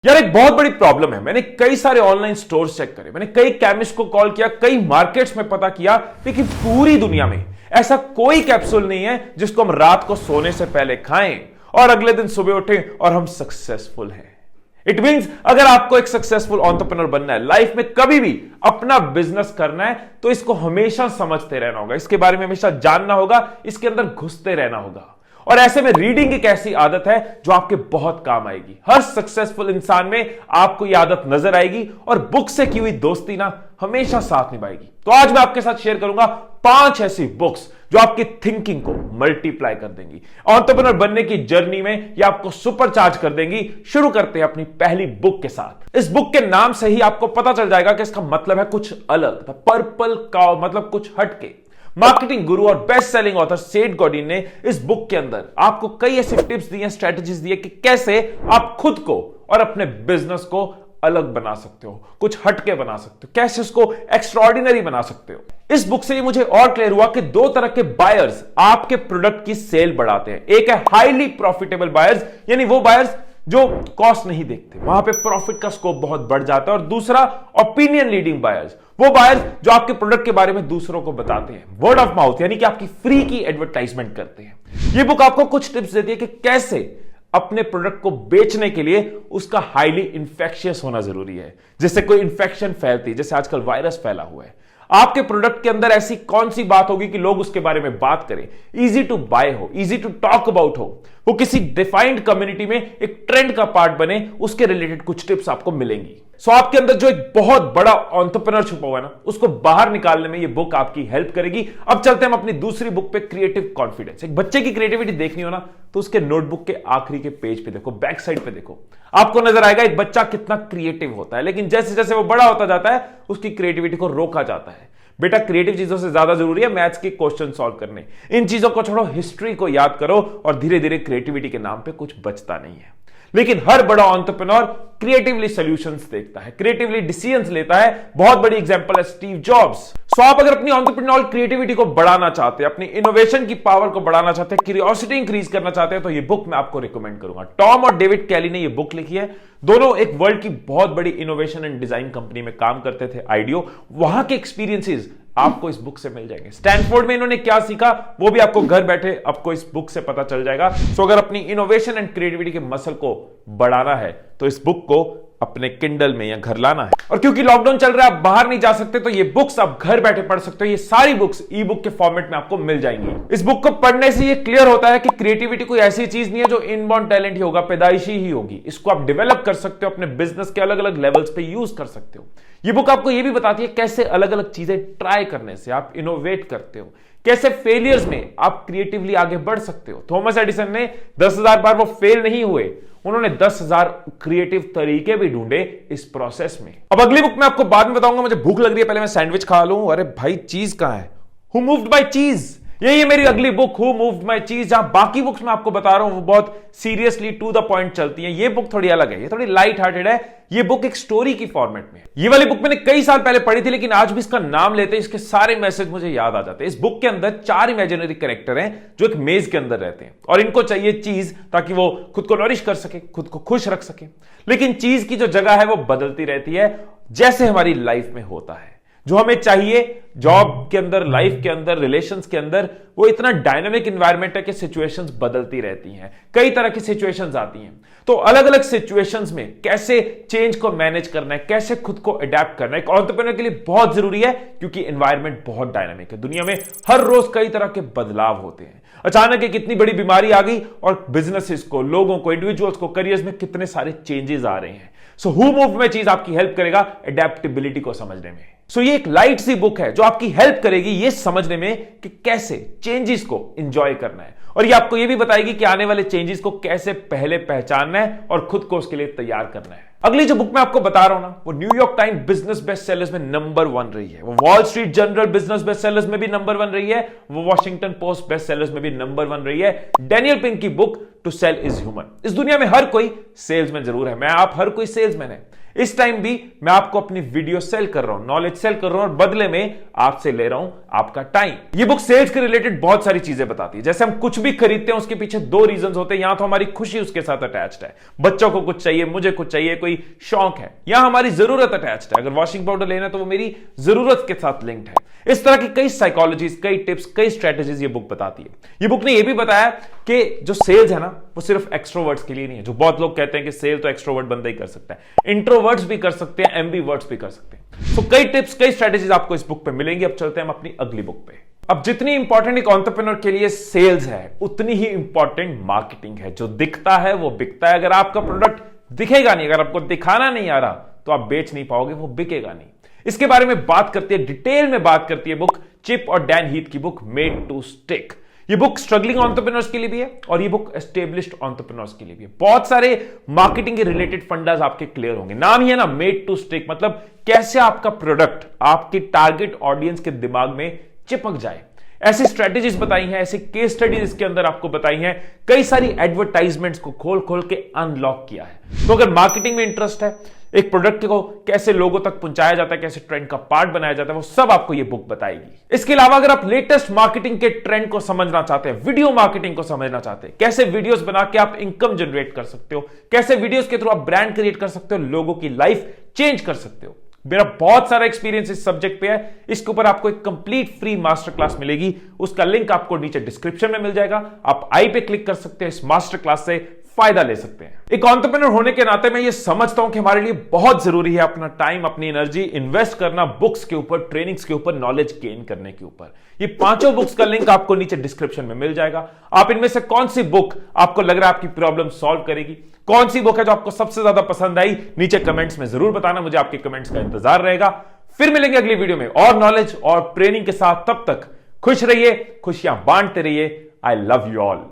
यार एक बहुत बड़ी प्रॉब्लम है। मैंने कई सारे ऑनलाइन स्टोर्स चेक करे, मैंने कई केमिस्ट को कॉल किया, कई मार्केट्स में पता किया, लेकिन पूरी दुनिया में ऐसा कोई कैप्सूल नहीं है जिसको हम रात को सोने से पहले खाएं और अगले दिन सुबह उठें और हम सक्सेसफुल हैं। इट मींस अगर आपको एक सक्सेसफुल एंटरप्रेन्योर बनना है, लाइफ में कभी भी अपना बिजनेस करना है, तो इसको हमेशा समझते रहना होगा, इसके बारे में हमेशा जानना होगा, इसके अंदर घुसते रहना होगा। और ऐसे में रीडिंग एक ऐसी आदत है जो आपके बहुत काम आएगी। हर सक्सेसफुल इंसान में आपको यह आदत नजर आएगी और बुक से की हुई दोस्ती ना हमेशा साथ निभाएगी। तो आज मैं आपके साथ शेयर करूंगा 5 ऐसी बुक्स जो आपकी थिंकिंग को मल्टीप्लाई कर देंगी, एंटरप्रेन्योर बनने की जर्नी में ये आपको सुपरचार्ज कर देंगी। शुरू करते हैं अपनी पहली बुक के साथ। इस बुक के नाम से ही आपको पता चल जाएगा कि इसका मतलब है कुछ अलग। द पर्पल काउ मतलब कुछ हटके। मार्केटिंग गुरु और बेस्ट सेलिंग ऑथर सेठ गॉडिन ने इस बुक के अंदर आपको कई ऐसी टिप्स दी हैं, स्ट्रेटजीज दी है कि कैसे आप खुद को और अपने बिजनेस को अलग बना सकते हो, कुछ हटके बना सकते हो, कैसे उसको एक्स्ट्राऑर्डिनरी बना सकते हो। इस बुक से मुझे और क्लियर हुआ कि 2 तरह के बायर्स आपके प्रोडक्ट की सेल बढ़ाते हैं। एक है हाईली प्रॉफिटेबल बायर्स, यानी वो बायर्स जो कॉस्ट नहीं देखते, वहां पे प्रॉफिट का स्कोप बहुत बढ़ जाता है। और दूसरा ओपिनियन लीडिंग बायर्स, वो बायर्स जो आपके प्रोडक्ट के बारे में दूसरों को बताते हैं, वर्ड ऑफ माउथ, यानी कि आपकी फ्री की एडवर्टाइजमेंट करते हैं। ये बुक आपको कुछ टिप्स देती है कि कैसे अपने प्रोडक्ट को बेचने के लिए उसका हाईली इंफेक्शियस होना जरूरी है, जिससे कोई इंफेक्शन फैलती है, जैसे आजकल वायरस फैला हुआ है। आपके प्रोडक्ट के अंदर ऐसी कौन सी बात होगी कि लोग उसके बारे में बात करें, इजी टू बाय हो, इजी टू टॉक अबाउट हो, वो किसी डिफाइंड कम्युनिटी में एक ट्रेंड का पार्ट बने, उसके रिलेटेड कुछ टिप्स आपको मिलेंगी। सो आपके अंदर जो एक बहुत बड़ा एंटरप्रेन्योर छुपा हुआ है ना, उसको बाहर निकालने में ये बुक आपकी हेल्प करेगी। अब चलते हैं हम अपनी दूसरी बुक पे, क्रिएटिव कॉन्फिडेंस। एक बच्चे की क्रिएटिविटी देखनी हो ना, तो उसके नोटबुक के आखिरी के पेज पे देखो, बैक साइड पे देखो, आपको नजर आएगा एक बच्चा कितना क्रिएटिव होता है, लेकिन जैसे जैसे वो बड़ा होता जाता है उसकी क्रिएटिविटी को रोका जाता है। बेटा, क्रिएटिव चीजों से ज्यादा जरूरी है मैथ्स के क्वेश्चन सॉल्व करने। इन चीजों को छोड़ो, हिस्ट्री को याद करो, और धीरे धीरे क्रिएटिविटी के नाम पे कुछ बचता नहीं है। लेकिन हर बड़ा एंटरप्रेन्योर क्रिएटिवली सॉल्यूशंस देखता है, क्रिएटिवली डिसीजंस लेता है। बहुत बड़ी एग्जांपल है स्टीव जॉब्स। सो आप अगर अपनी एंटरप्रेन्योर क्रिएटिविटी को बढ़ाना चाहते हैं, अपनी इनोवेशन की पावर को बढ़ाना चाहते हैं, क्यूरियोसिटी इंक्रीज करना चाहते हैं, तो ये बुक मैं आपको रिकमेंड करूंगा। टॉम और डेविड कैली ने ये बुक लिखी है। दोनों एक वर्ल्ड की बहुत बड़ी इनोवेशन एंड डिजाइन कंपनी में काम करते थे, आइडियो। वहां के एक्सपीरियंसेस आपको इस बुक से मिल जाएंगे। स्टैनफोर्ड में इन्होंने क्या सीखा वो भी आपको घर बैठे आपको इस बुक से पता चल जाएगा। सो अगर अपनी इनोवेशन एंड क्रिएटिविटी के मसल को बढ़ाना है तो इस बुक को अपने किंडल में या घर लाना है। और क्योंकि लॉकडाउन चल रहा है, आप बाहर नहीं जा सकते, तो ये बुक्स आप घर बैठे पढ़ सकते हो। ये सारी बुक्स ई बुक के फॉर्मेट में आपको मिल जाएंगी। इस बुक को पढ़ने से ये क्लियर होता है कि क्रिएटिविटी कोई ऐसी चीज नहीं है जो इनबॉर्न टैलेंट ही होगा, पैदाइशी ही होगी। इसको आप डेवलप कर सकते हो, अपने बिजनेस के अलग अलग लेवल्स पे यूज कर सकते हो। ये बुक आपको ये भी बताती है कैसे अलग अलग चीजें ट्राई करने से आप इनोवेट करते हो, कैसे फेलियर्स में आप क्रिएटिवली आगे बढ़ सकते हो। थॉमस एडिसन ने 10,000 बार वो फेल नहीं हुए, उन्होंने 10,000 क्रिएटिव तरीके भी ढूंढे इस प्रोसेस में। अब अगली बुक मैं आपको बाद में बताऊंगा, मुझे भूख लग रही है, पहले मैं सैंडविच खा लूं। अरे भाई, चीज कहां है? हु मूव्ड बाय चीज, यही है मेरी अगली बुक, हु मूव्ड माय चीज। जहां बाकी बुक्स मैं आपको बता रहा हूं वो बहुत सीरियसली टू द पॉइंट चलती हैं, ये बुक थोड़ी अलग है, ये थोड़ी लाइट हार्टेड है। ये बुक एक स्टोरी की फॉर्मेट में है। ये वाली बुक मैंने कई साल पहले पढ़ी थी, लेकिन आज भी इसका नाम लेते इसके सारे मैसेज मुझे याद आ जाते हैं। इस बुक के अंदर 4 इमेजिनरी कैरेक्टर हैं जो एक मेज के अंदर रहते हैं, और इनको चाहिए चीज ताकि वो खुद को नरिश कर सके, खुद को खुश रख सके। लेकिन चीज की जो जगह है वो बदलती रहती है, जैसे हमारी लाइफ में होता है। जो हमें चाहिए जॉब के अंदर, लाइफ के अंदर, रिलेशंस के अंदर, वो इतना डायनामिक एनवायरनमेंट है कि सिचुएशंस बदलती रहती हैं, कई तरह की सिचुएशंस आती हैं। तो अलग अलग सिचुएशंस में कैसे चेंज को मैनेज करना है, कैसे खुद को अडेप्ट करना है, एक एंटरप्रेन्योर के लिए बहुत जरूरी है, क्योंकि एनवायरनमेंट बहुत डायनामिक है। दुनिया में हर रोज कई तरह के बदलाव होते हैं। अचानक एक इतनी बड़ी बीमारी आ गई और बिजनेसेस को, लोगों को, इंडिविजुअल्स को, करियर्स में कितने सारे चेंजेस आ रहे हैं। सो हु मूव्ड में चीज आपकी हेल्प करेगा एडेप्टेबिलिटी को समझने में। सो ये एक लाइट सी बुक है जो आपकी हेल्प करेगी ये समझने में कि कैसे चेंजेस को एंजॉय करना है, और ये आपको ये भी बताएगी कि आने वाले चेंजेस को कैसे पहले पहचानना है और खुद को उसके लिए तैयार करना है। अगली जो बुक मैं आपको बता रहा हूं ना, वो New York time business best sellers में नंबर 1 रही है, वो wall street journal business best sellers में भी नंबर 1 रही है, वो वॉशिंगटन पोस्ट बेस्ट सेलर्स में भी नंबर 1 रही है। डैनियल पिंक की book to sell is human. इस दुनिया में हर कोई सेल्समैन जरूर है, मैं आप हर कोई सेल्समैन है। इस टाइम भी मैं आपको अपनी वीडियो सेल कर रहा हूं, नॉलेज सेल कर रहा हूं और बदले में आपसे ले रहा हूं आपका टाइम। ये बुक सेल्स के रिलेटेड बहुत सारी चीजें बताती है। जैसे हम कुछ भी खरीदते हैं उसके पीछे दो रीजंस होते हैं, या तो हमारी खुशी उसके साथ अटैच्ड है, बच्चों को कुछ चाहिए, मुझे कुछ चाहिए, कोई शौक है, या हमारी जरूरत अटैच्ड है। अगर वॉशिंग पाउडर लेना है तो वो मेरी जरूरत के साथ लिंक्ड है। इस तरह की कई साइकोलॉजीज, कई टिप्स, कई स्ट्रेटेजीज ये बुक बताती है। ये बुक ने ये भी बताया कि जो सेल्स है ना वो सिर्फ एक्सट्रोवर्ट्स के लिए नहीं है। जो बहुत लोग कहते हैं कि सेल तो एक्सट्रोवर्ट बंदा ही कर सकता है, इंट्रोवर्ट्स भी कर सकते हैं, एम्बीवर्ट्स भी कर सकते हैं। तो कई टिप्स, कई स्ट्रेटेजीज आपको इस बुक पे मिलेंगी। अब चलते हैं हम अपनी अगली बुक पे। अब जितनी इंपॉर्टेंट एक एंटरप्रेन्योर के लिए सेल्स है उतनी ही इंपॉर्टेंट मार्केटिंग है। जो दिखता है वो बिकता है। अगर आपका प्रोडक्ट दिखेगा नहीं, अगर आपको दिखाना नहीं आ रहा तो आप बेच नहीं पाओगे, वो बिकेगा नहीं। इसके बारे में बात करती है, डिटेल में बात करती है बुक चिप और डैन हीथ की बुक मेड टू स्टिक। ये बुक स्ट्रगलिंग एंटरप्रेन्योर्स के लिए भी है और ये बुक एस्टेब्लिश्ड एंटरप्रेन्योर्स के लिए भी है। बहुत सारे मार्केटिंग के रिलेटेड फंडास आपके क्लियर होंगे। नाम ही है ना मेड टू स्टिक, मतलब कैसे आपका प्रोडक्ट आपके टारगेट ऑडियंस के दिमाग में चिपक जाए। ऐसी स्ट्रेटेजीज बताई हैं, ऐसे केस स्टडीज इसके अंदर आपको बताई हैं, कई सारी एडवर्टाइजमेंट्स को खोल खोल के अनलॉक किया है। तो अगर मार्केटिंग में इंटरेस्ट है, एक प्रोडक्ट को कैसे लोगों तक पहुंचाया जाता है, कैसे ट्रेंड का पार्ट बनाया जाता है, वो सब आपको ये बुक बताएगी। इसके अलावा अगर आप लेटेस्ट मार्केटिंग के ट्रेंड को समझना चाहते हैं, वीडियो मार्केटिंग को समझना चाहते हैं, कैसे वीडियोस बना के आप इनकम जनरेट कर सकते हो, कैसे वीडियोस के थ्रू आप ब्रांड क्रिएट कर सकते हो, लोगों की लाइफ चेंज कर सकते हो, मेरा बहुत सारा एक्सपीरियंस इस सब्जेक्ट पे है। इसके ऊपर आपको एक कंप्लीट फ्री मास्टर क्लास मिलेगी, उसका लिंक आपको नीचे डिस्क्रिप्शन में मिल जाएगा। आप आई पे क्लिक कर सकते हैं, इस मास्टर क्लास से फायदा ले सकते हैं। एक एंटरप्रेन्योर होने के नाते मैं ये समझता हूं कि हमारे लिए बहुत जरूरी है अपना टाइम, अपनी एनर्जी इन्वेस्ट करना बुक्स के ऊपर, ट्रेनिंग्स के ऊपर, नॉलेज गेन करने के ऊपर। ये पांचों बुक्स का लिंक आपको नीचे डिस्क्रिप्शन में मिल जाएगा। आप इनमें से कौन सी बुक आपको लग रहा है आपकी प्रॉब्लम सॉल्व करेगी, कौन सी बुक है जो आपको सबसे ज्यादा पसंद आई, नीचे कमेंट्स में जरूर बताना। मुझे आपके कमेंट्स का इंतजार रहेगा। फिर मिलेंगे अगली वीडियो में और नॉलेज और ट्रेनिंग के साथ। तब तक खुश रहिए, खुशियां बांटते रहिए। I love you all.